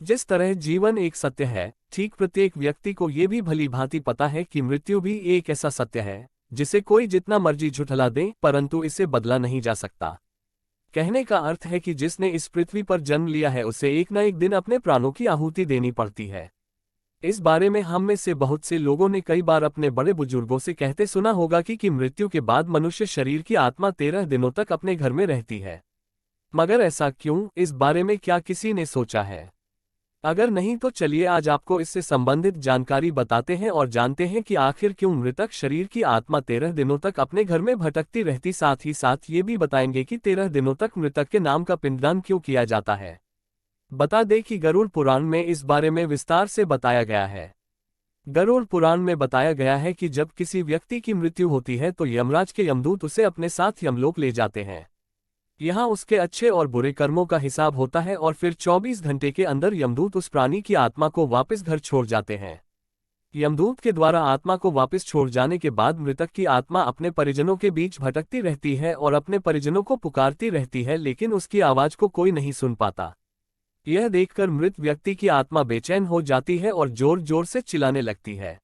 जिस तरह जीवन एक सत्य है, ठीक प्रत्येक व्यक्ति को ये भी भली भांति पता है कि मृत्यु भी एक ऐसा सत्य है जिसे कोई जितना मर्जी झुठला दे, परंतु इसे बदला नहीं जा सकता। कहने का अर्थ है कि जिसने इस पृथ्वी पर जन्म लिया है उसे एक न एक दिन अपने प्राणों की आहुति देनी पड़ती है। इस बारे में हम में से बहुत से लोगों ने कई बार अपने बड़े बुजुर्गों से कहते सुना होगा कि मृत्यु के बाद मनुष्य शरीर की आत्मा 13 दिनों तक अपने घर में रहती है। मगर ऐसा क्यों, इस बारे में क्या किसी ने सोचा है? अगर नहीं तो चलिए आज आपको इससे संबंधित जानकारी बताते हैं और जानते हैं कि आखिर क्यों मृतक शरीर की आत्मा 13 दिनों तक अपने घर में भटकती रहती। साथ ही साथ ये भी बताएंगे कि 13 दिनों तक मृतक के नाम का पिंडदान क्यों किया जाता है। बता दें कि गरुड़ पुराण में इस बारे में विस्तार से बताया गया है। गरुड़ पुराण में बताया गया है कि जब किसी व्यक्ति की मृत्यु होती है तो यमराज के यमदूत उसे अपने साथ यमलोक ले जाते हैं। यहाँ उसके अच्छे और बुरे कर्मों का हिसाब होता है और फिर 24 घंटे के अंदर यमदूत उस प्राणी की आत्मा को वापस घर छोड़ जाते हैं। यमदूत के द्वारा आत्मा को वापस छोड़ जाने के बाद मृतक की आत्मा अपने परिजनों के बीच भटकती रहती है और अपने परिजनों को पुकारती रहती है, लेकिन उसकी आवाज को कोई नहीं सुन पाता। यह देखकर मृत व्यक्ति की आत्मा बेचैन हो जाती है और जोर जोर से चिल्लाने लगती है।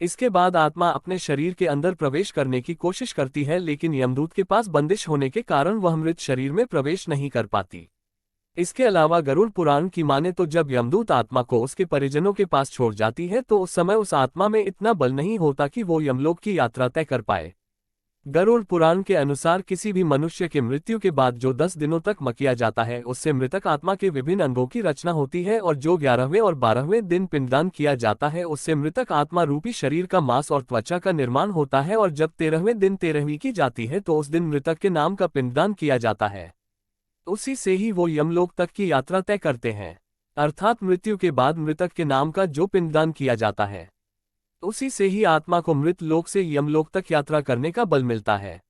इसके बाद आत्मा अपने शरीर के अंदर प्रवेश करने की कोशिश करती है, लेकिन यमदूत के पास बंदिश होने के कारण वह मृत शरीर में प्रवेश नहीं कर पाती। इसके अलावा गरुड़ पुराण की माने तो जब यमदूत आत्मा को उसके परिजनों के पास छोड़ जाती है तो उस समय उस आत्मा में इतना बल नहीं होता कि वो यमलोक की यात्रा तय कर पाए। गरुड़ पुराण के अनुसार किसी भी मनुष्य के मृत्यु के बाद जो 10 दिनों तक किया जाता है उससे मृतक आत्मा के विभिन्न अंगों की रचना होती है, और जो 11वें और 12वें दिन पिंडदान किया जाता है उससे मृतक आत्मा रूपी शरीर का मांस और त्वचा का निर्माण होता है, और जब 13वें दिन 13वीं की जाती है तो उस दिन मृतक के नाम का पिंडदान किया जाता है। उसी से ही वो यमलोक तक की यात्रा तय करते हैं। अर्थात मृत्यु के बाद मृतक के नाम का जो पिंडदान किया जाता है उसी से ही आत्मा को मृत लोक से यमलोक तक यात्रा करने का बल मिलता है।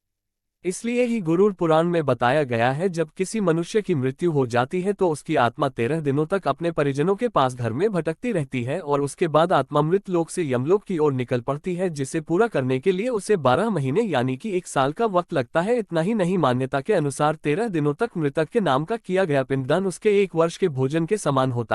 इसलिए ही गरुड़ पुराण में बताया गया है जब किसी मनुष्य की मृत्यु हो जाती है तो उसकी आत्मा 13 दिनों तक अपने परिजनों के पास घर में भटकती रहती है और उसके बाद आत्मा मृत लोक से यमलोक की ओर निकल पड़ती है, जिसे पूरा करने के लिए उसे 12 महीने यानी कि 1 साल का वक्त लगता है। इतना ही नहीं, मान्यता के अनुसार 13 दिनों तक मृतक के नाम का किया गया पिंडदान उसके 1 वर्ष के भोजन के समान होता है।